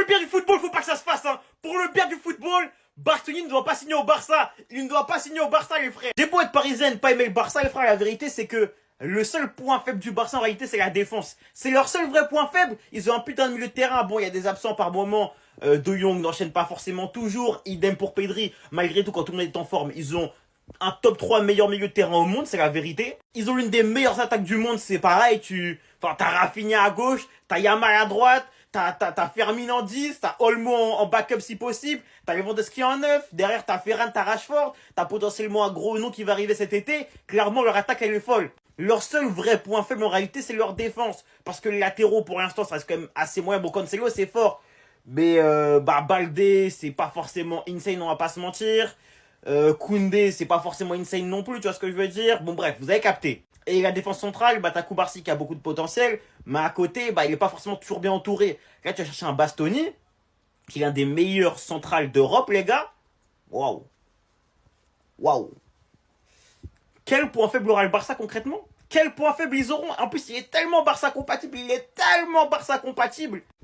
le bien du football, faut pas que ça se fasse, hein. Pour le bien du football, Bastoni ne doit pas signer au Barça. Il ne doit pas signer au Barça, les frères. J'ai beau être parisien, ne pas aimer le Barça, les frères, la vérité, c'est que le seul point faible du Barça, en réalité, c'est la défense. C'est leur seul vrai point faible. Ils ont un putain de milieu de terrain. Bon, il y a des absents par moment. De Jong n'enchaîne pas forcément toujours. Idem pour Pedri. Malgré tout, quand tout le monde est en forme, ils ont un top 3 meilleur milieu de terrain au monde, c'est la vérité. Ils ont l'une des meilleures attaques du monde, c'est pareil. T'as Rafinha à gauche, t'as Yamal à droite, t'as Fermin en 10, t'as Olmo en backup si possible, t'as Lewandowski en 9, derrière t'as Ferran, t'as Rashford, t'as potentiellement un gros nom qui va arriver cet été. Clairement, leur attaque, elle est folle. Leur seul vrai point faible en réalité, c'est leur défense. Parce que les latéraux, pour l'instant, ça reste quand même assez moyen. Bon, Cancelo, c'est fort. Mais Balde, c'est pas forcément insane, on va pas se mentir. Koundé, c'est pas forcément insane non plus, tu vois ce que je veux dire. Bon bref, vous avez capté. Et la défense centrale, t'as Koubarsi qui a beaucoup de potentiel, mais à côté, il est pas forcément toujours bien entouré. Là, tu vas chercher un Bastoni, qui est l'un des meilleurs centrales d'Europe, les gars. Waouh. Waouh. Quel point faible aura le Barça concrètement? Quel point faible ils auront? En plus, il est tellement Barça compatible,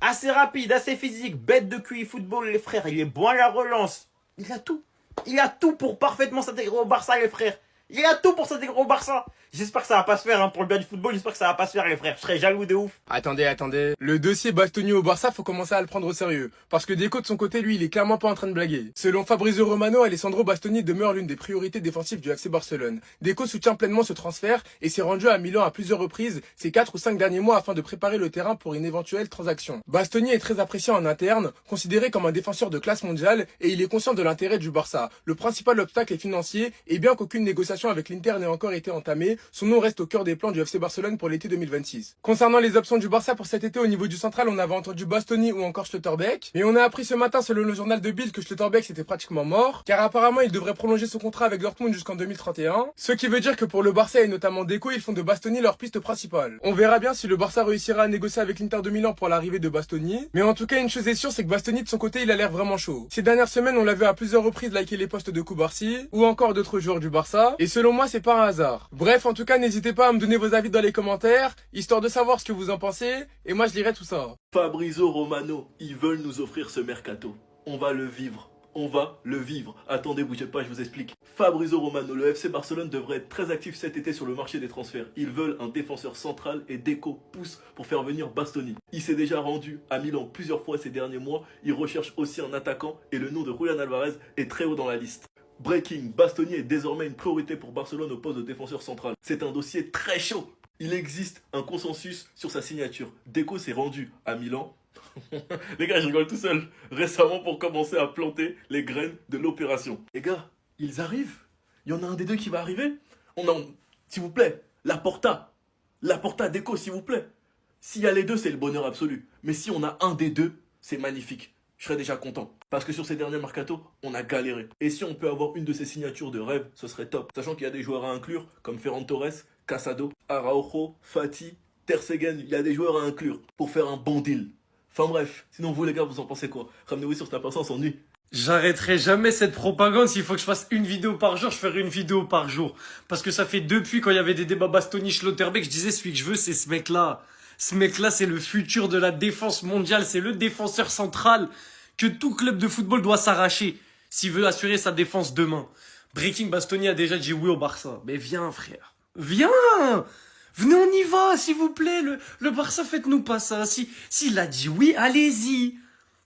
Assez rapide, assez physique, bête de QI football, les frères. Il est bon à la relance. Il a tout. Il a tout pour parfaitement s'intégrer au Barça, les frères. Il a tout pour s'intégrer au Barça. J'espère que ça va pas se faire, hein, pour le bien du football. J'espère que ça va pas se faire, les frères. Je serais jaloux de ouf. Attendez. Le dossier Bastoni au Barça, faut commencer à le prendre au sérieux. Parce que Deco, de son côté, lui, il est clairement pas en train de blaguer. Selon Fabrizio Romano, Alessandro Bastoni demeure l'une des priorités défensives du FC Barcelone. Deco soutient pleinement ce transfert et s'est rendu à Milan à plusieurs reprises ces 4 ou 5 derniers mois afin de préparer le terrain pour une éventuelle transaction. Bastoni est très apprécié en interne, considéré comme un défenseur de classe mondiale et il est conscient de l'intérêt du Barça. Le principal obstacle est financier et bien qu'aucune négociation avec l'Inter n'ait encore été entamée, son nom reste au cœur des plans du FC Barcelone pour l'été 2026. Concernant les options du Barça pour cet été au niveau du central, on avait entendu Bastoni ou encore Schlotterbeck, mais on a appris ce matin selon le journal de Bild que Schlotterbeck c'était pratiquement mort, car apparemment il devrait prolonger son contrat avec Dortmund jusqu'en 2031, ce qui veut dire que pour le Barça et notamment Deco, ils font de Bastoni leur piste principale. On verra bien si le Barça réussira à négocier avec l'Inter de Milan pour l'arrivée de Bastoni, mais en tout cas une chose est sûre, c'est que Bastoni de son côté il a l'air vraiment chaud. Ces dernières semaines on l'a vu à plusieurs reprises liker les posts de Koubarsi ou encore d'autres joueurs du Barça, et selon moi c'est pas un hasard. Bref, en tout cas n'hésitez pas à me donner vos avis dans les commentaires, histoire de savoir ce que vous en pensez, et moi je lirai tout ça. Fabrizio Romano, ils veulent nous offrir ce mercato. On va le vivre. Attendez, bougez pas, je vous explique. Fabrizio Romano, le FC Barcelone devrait être très actif cet été sur le marché des transferts. Ils veulent un défenseur central et Deco pousse pour faire venir Bastoni. Il s'est déjà rendu à Milan plusieurs fois ces derniers mois. Il recherche aussi un attaquant et le nom de Julian Alvarez est très haut dans la liste. Breaking, Bastoni est désormais une priorité pour Barcelone au poste de défenseur central. C'est un dossier très chaud. Il existe un consensus sur sa signature. Deco s'est rendu à Milan. Les gars, je rigole tout seul. Récemment pour commencer à planter les graines de l'opération. Les gars, ils arrivent. Il y en a un des deux qui va arriver. S'il vous plaît, Laporta, Deco, s'il vous plaît. S'il y a les deux, c'est le bonheur absolu. Mais si on a un des deux, c'est magnifique. Je serais déjà content. Parce que sur ces derniers mercato, on a galéré. Et si on peut avoir une de ces signatures de rêve, ce serait top. Sachant qu'il y a des joueurs à inclure, comme Ferran Torres, Casado, Araujo, Fati, Ter Stegen. Il y a des joueurs à inclure pour faire un bon deal. Enfin bref, sinon vous les gars, vous en pensez quoi? Ramenez-vous sur Snapper, on s'ennuie. J'arrêterai jamais cette propagande. S'il faut que je fasse une vidéo par jour, je ferai une vidéo par jour. Parce que ça fait depuis quand il y avait des débats Bastoni-Schlotterbeck, je disais celui que je veux, c'est ce mec-là. Ce mec-là, c'est le futur de la défense mondiale. C'est le défenseur central que tout club de football doit s'arracher s'il veut assurer sa défense demain. Breaking Bastoni a déjà dit oui au Barça. Mais viens, frère. Viens! Venez, on y va, s'il vous plaît. Le Barça, faites-nous pas ça. S'il a dit oui, allez-y.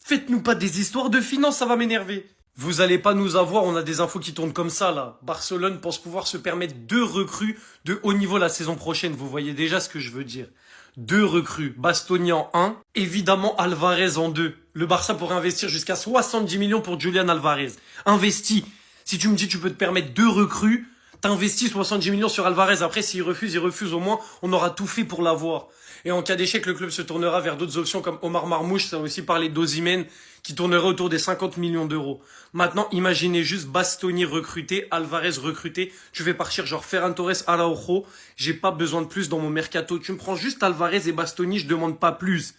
Faites-nous pas des histoires de finances, ça va m'énerver. Vous allez pas nous avoir, on a des infos qui tournent comme ça, là. Barcelone pense pouvoir se permettre 2 recrues de haut niveau la saison prochaine. Vous voyez déjà ce que je veux dire. 2 recrues. Bastoni en 1. Évidemment, Alvarez en 2. Le Barça pourrait investir jusqu'à 70 millions pour Julian Alvarez. Investi. Si tu me dis tu peux te permettre 2 recrues, t'investis 70 millions sur Alvarez. Après, s'il refuse, il refuse. Au moins, on aura tout fait pour l'avoir. Et en cas d'échec, le club se tournera vers d'autres options comme Omar Marmouche. Ça a aussi parlé d'Osimhen, qui tournerait autour des 50 millions d'euros. Maintenant, imaginez juste Bastoni recruté, Alvarez recruté. Tu fais partir genre Ferran Torres, Araujo. J'ai pas besoin de plus dans mon mercato. Tu me prends juste Alvarez et Bastoni, je demande pas plus.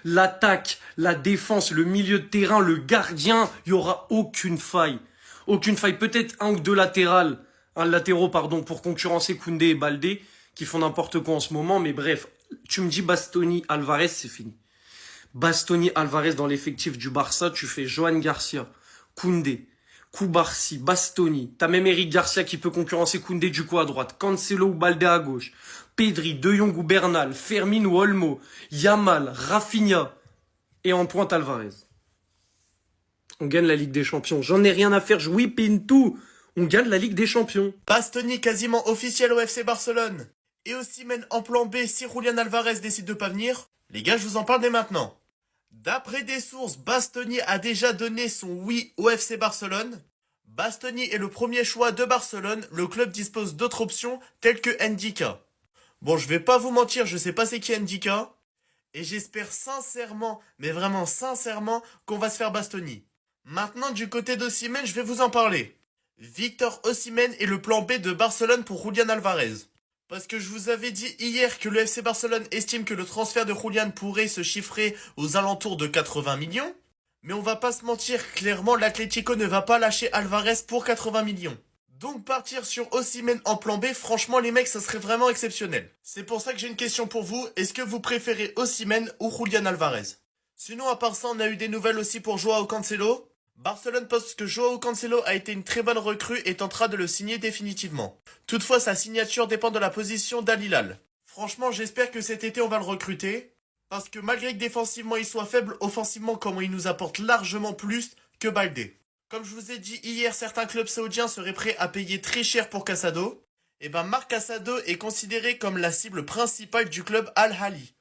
L'attaque, la défense, le milieu de terrain, le gardien, il y aura aucune faille. Aucune faille. Peut-être 1 ou 2 latéraux, pour concurrencer Koundé et Baldé, qui font n'importe quoi en ce moment. Mais bref, tu me dis Bastoni, Alvarez, c'est fini. Bastoni, Alvarez dans l'effectif du Barça, tu fais Johan Garcia, Koundé, Koubarsi, Bastoni. T'as même Eric Garcia qui peut concurrencer Koundé du coup à droite, Cancelo ou Balde à gauche, Pedri, De Jong ou Bernal, Fermin ou Olmo, Yamal, Rafinha et en pointe Alvarez. On gagne la Ligue des Champions. J'en ai rien à faire, je whip in tout. On gagne la Ligue des Champions. Bastoni quasiment officiel au FC Barcelone. Et Osimhen en plan B si Julian Alvarez décide de pas venir. Les gars, je vous en parle dès maintenant. D'après des sources, Bastoni a déjà donné son oui au FC Barcelone. Bastoni est le premier choix de Barcelone. Le club dispose d'autres options telles que Ndika. Bon, je vais pas vous mentir, je sais pas c'est qui Ndika. Et j'espère sincèrement, mais vraiment sincèrement, qu'on va se faire Bastoni. Maintenant, du côté d'Osimhen, je vais vous en parler. Victor Osimhen est le plan B de Barcelone pour Julian Alvarez. Parce que je vous avais dit hier que le FC Barcelone estime que le transfert de Julian pourrait se chiffrer aux alentours de 80 millions. Mais on va pas se mentir, clairement l'Atlético ne va pas lâcher Alvarez pour 80 millions. Donc partir sur Osimhen en plan B, franchement les mecs, ça serait vraiment exceptionnel. C'est pour ça que j'ai une question pour vous, est-ce que vous préférez Osimhen ou Julian Alvarez? Sinon à part ça, on a eu des nouvelles aussi pour Joao Cancelo. Barcelone poste que Joao Cancelo a été une très bonne recrue et tentera de le signer définitivement. Toutefois, sa signature dépend de la position d'Al Hilal. Franchement, j'espère que cet été on va le recruter. Parce que malgré que défensivement il soit faible, offensivement comment il nous apporte largement plus que Baldé. Comme je vous ai dit hier, certains clubs saoudiens seraient prêts à payer très cher pour Casado. Et ben Marc Casado est considéré comme la cible principale du club Al Ahly.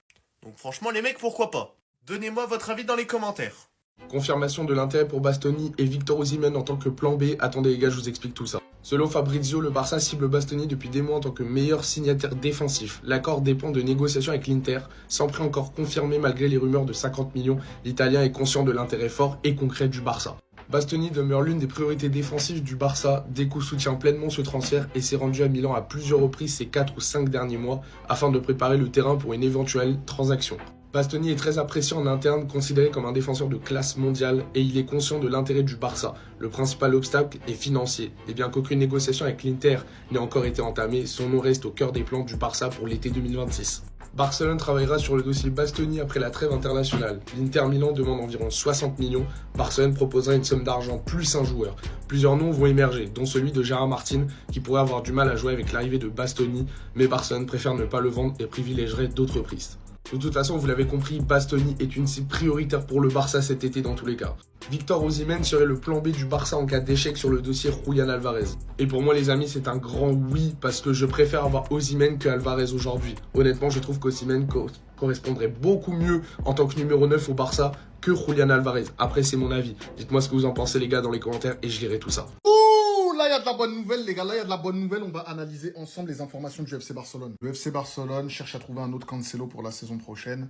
Donc franchement les mecs, pourquoi pas? Donnez-moi votre avis dans les commentaires. Confirmation de l'intérêt pour Bastoni et Victor Osimhen en tant que plan B. Attendez les gars, je vous explique tout ça. Selon Fabrizio, le Barça cible Bastoni depuis des mois en tant que meilleur signataire défensif. L'accord dépend de négociations avec l'Inter, sans prix encore confirmé malgré les rumeurs de 50 millions. L'Italien est conscient de l'intérêt fort et concret du Barça. Bastoni demeure l'une des priorités défensives du Barça. Deco soutient pleinement ce transfert et s'est rendu à Milan à plusieurs reprises ces 4 ou 5 derniers mois afin de préparer le terrain pour une éventuelle transaction. Bastoni est très apprécié en interne, considéré comme un défenseur de classe mondiale et il est conscient de l'intérêt du Barça. Le principal obstacle est financier. Et bien qu'aucune négociation avec l'Inter n'ait encore été entamée, son nom reste au cœur des plans du Barça pour l'été 2026. Barcelone travaillera sur le dossier Bastoni après la trêve internationale. L'Inter Milan demande environ 60 millions. Barcelone proposera une somme d'argent plus un joueur. Plusieurs noms vont émerger, dont celui de Gérard Martin, qui pourrait avoir du mal à jouer avec l'arrivée de Bastoni, mais Barcelone préfère ne pas le vendre et privilégierait d'autres pistes. De toute façon, vous l'avez compris, Bastoni est une cible prioritaire pour le Barça cet été dans tous les cas. Victor Osimhen serait le plan B du Barça en cas d'échec sur le dossier Julian Alvarez. Et pour moi les amis, c'est un grand oui parce que je préfère avoir Osimhen que Alvarez aujourd'hui. Honnêtement, je trouve qu'Osimhen correspondrait beaucoup mieux en tant que numéro 9 au Barça que Julian Alvarez. Après, c'est mon avis. Dites-moi ce que vous en pensez les gars dans les commentaires et je lirai tout ça. Ouh, là il y a de la bonne nouvelle les gars, là il y a de la bonne nouvelle, on va analyser ensemble les informations du FC Barcelone. Le FC Barcelone cherche à trouver un autre Cancelo pour la saison prochaine.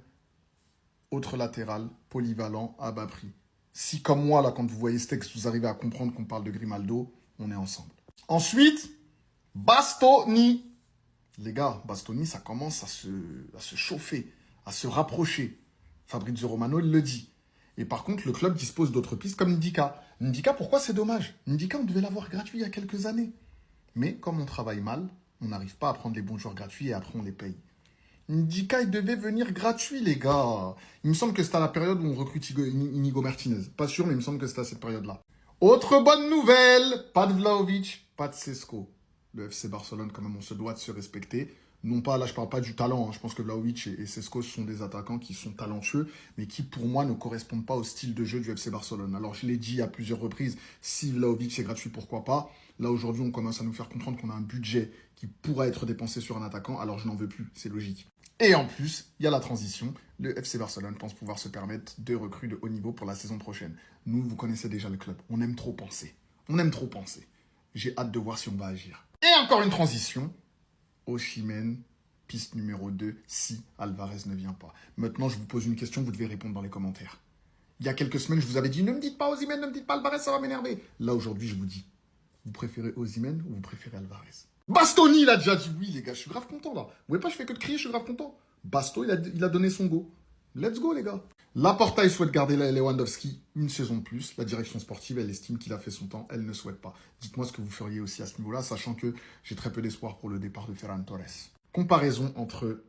Autre latéral, polyvalent, à bas prix. Si comme moi là quand vous voyez ce texte vous arrivez à comprendre qu'on parle de Grimaldo, on est ensemble. Ensuite, Bastoni. Les gars, Bastoni ça commence à se chauffer, à se rapprocher. Fabrizio Romano il le dit. Et par contre, le club dispose d'autres pistes comme Ndika. Ndika, pourquoi c'est dommage? Ndika, on devait l'avoir gratuit il y a quelques années. Mais comme on travaille mal, on n'arrive pas à prendre les bons joueurs gratuits et après on les paye. Ndika, il devait venir gratuit, les gars. Il me semble que c'était à la période où on recrute Inigo Martinez. Pas sûr, mais il me semble que c'était à cette période-là. Autre bonne nouvelle, pas de Vlahovic, pas de Sesco. Le FC Barcelone, quand même, on se doit de se respecter. Non pas, là je parle pas du talent, hein. Je pense que Vlahovic et Sesco sont des attaquants qui sont talentueux, mais qui pour moi ne correspondent pas au style de jeu du FC Barcelone. Alors je l'ai dit à plusieurs reprises, si Vlahovic est gratuit, pourquoi pas. Là aujourd'hui on commence à nous faire comprendre qu'on a un budget qui pourra être dépensé sur un attaquant, alors je n'en veux plus, c'est logique. Et en plus, il y a la transition, le FC Barcelone pense pouvoir se permettre de recrues de haut niveau pour la saison prochaine. Nous, vous connaissez déjà le club, on aime trop penser. On aime trop penser. J'ai hâte de voir si on va agir. Et encore une transition. Osimhen, piste numéro 2, si Alvarez ne vient pas. Maintenant, je vous pose une question, vous devez répondre dans les commentaires. Il y a quelques semaines, je vous avais dit, ne me dites pas Osimhen, ne me dites pas Alvarez, ça va m'énerver. Là, aujourd'hui, je vous dis, vous préférez Osimhen ou vous préférez Alvarez? Bastoni, il a déjà dit oui, les gars, je suis grave content, là. Vous voyez pas, je fais que de crier, je suis grave content. Basto, il a donné son go. Let's go, les gars. Laporta, il souhaite garder Lewandowski une saison de plus. La direction sportive, elle estime qu'il a fait son temps. Elle ne souhaite pas. Dites-moi ce que vous feriez aussi à ce niveau-là, sachant que j'ai très peu d'espoir pour le départ de Ferran Torres. Comparaison entre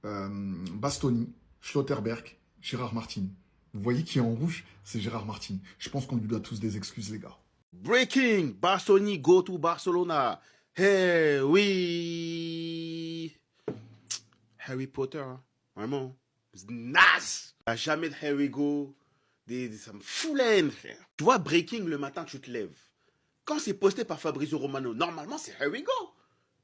Bastoni, Schlotterberg Gérard Martin. Vous voyez qui est en rouge? C'est Gérard Martin. Je pense qu'on lui doit tous des excuses, les gars. Breaking, Bastoni go to Barcelona. Hey, oui. Harry Potter, hein. Vraiment. Naze. Jamais de Harry go. Ça me fout la haine, frère. Tu vois, Breaking, le matin, tu te lèves. Quand c'est posté par Fabrizio Romano, normalement, c'est Harry go.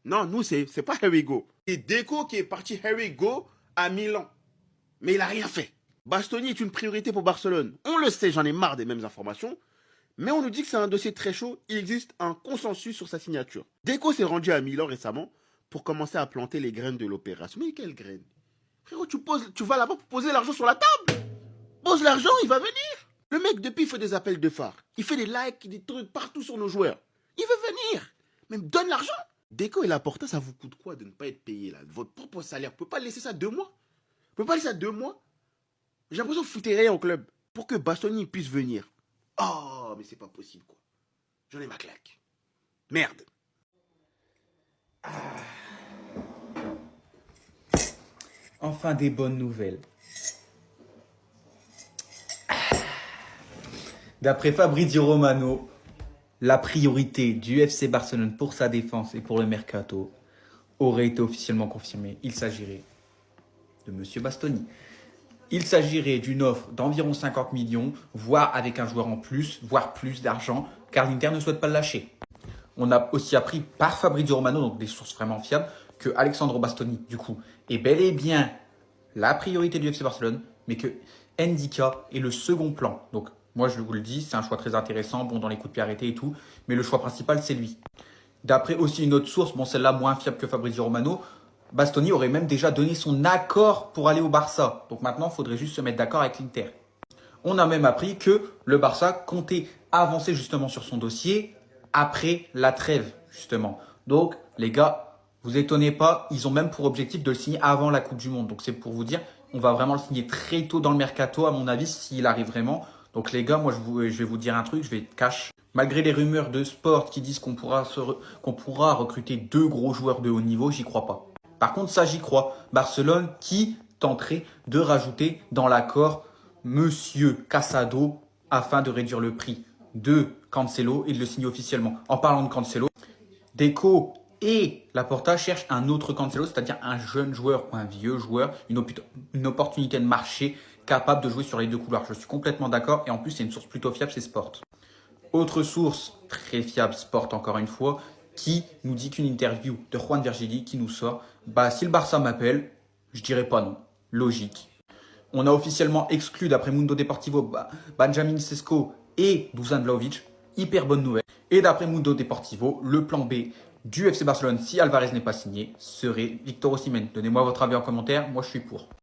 Non, nous, c'est pas Harry go. C'est Deco qui est parti Harry go à Milan. Mais il a rien fait. Bastoni est une priorité pour Barcelone. On le sait, j'en ai marre des mêmes informations. Mais on nous dit que c'est un dossier très chaud. Il existe un consensus sur sa signature. Deco s'est rendu à Milan récemment pour commencer à planter les graines de l'opération. Mais quelles graines? Frérot, tu vas là-bas pour poser l'argent sur la table. Pose l'argent, il va venir. Le mec, depuis, il fait des appels de phare. Il fait des likes, des trucs partout sur nos joueurs. Il veut venir. Même donne l'argent. Deco et Laporta, ça vous coûte quoi de ne pas être payé là? Votre propre salaire. Vous ne pouvez pas laisser ça 2 mois? Vous ne pouvez pas laisser ça 2 mois? J'ai l'impression que vous foutez rien au club. Pour que Bastoni puisse venir. Oh, mais c'est pas possible, quoi. J'en ai ma claque. Merde. Enfin des bonnes nouvelles. D'après Fabrizio Romano, la priorité du FC Barcelone pour sa défense et pour le mercato aurait été officiellement confirmée. Il s'agirait de Monsieur Bastoni. Il s'agirait d'une offre d'environ 50 millions, voire avec un joueur en plus, voire plus d'argent, car l'Inter ne souhaite pas le lâcher. On a aussi appris par Fabrizio Romano, donc des sources vraiment fiables, que Alessandro Bastoni, du coup, est bel et bien la priorité du FC Barcelone, mais que Ndika est le second plan. Donc, moi, je vous le dis, c'est un choix très intéressant, bon, dans les coups de pied arrêtés et tout, mais le choix principal, c'est lui. D'après aussi une autre source, bon, celle-là moins fiable que Fabrizio Romano, Bastoni aurait même déjà donné son accord pour aller au Barça. Donc maintenant, il faudrait juste se mettre d'accord avec l'Inter. On a même appris que le Barça comptait avancer justement sur son dossier après la trêve, justement. Donc, les gars, vous étonnez pas, ils ont même pour objectif de le signer avant la Coupe du Monde. Donc c'est pour vous dire, on va vraiment le signer très tôt dans le mercato, à mon avis, s'il arrive vraiment. Donc les gars, moi je vais vous dire un truc, je vais être cash. Malgré les rumeurs de sport qui disent qu'on pourra recruter 2 gros joueurs de haut niveau, j'y crois pas. Par contre, ça j'y crois. Barcelone qui tenterait de rajouter dans l'accord Monsieur Casado afin de réduire le prix de Cancelo et de le signer officiellement. En parlant de Cancelo, Deco et Laporta cherchent un autre Cancelo, c'est-à-dire un jeune joueur ou un vieux joueur, une opportunité de marché capable de jouer sur les 2 couloirs. Je suis complètement d'accord et en plus c'est une source plutôt fiable, c'est Sport. Autre source très fiable, Sport encore une fois, qui nous dit qu'une interview de Juan Virgili qui nous sort, si le Barça m'appelle, je dirais pas non. Logique. On a officiellement exclu d'après Mundo Deportivo Benjamin Sesko et Dusan Vlahovic. Hyper bonne nouvelle. Et d'après Mundo Deportivo, le plan B du FC Barcelone si Alvarez n'est pas signé serait Victor Osimhen. Donnez-moi votre avis en commentaire, moi je suis pour.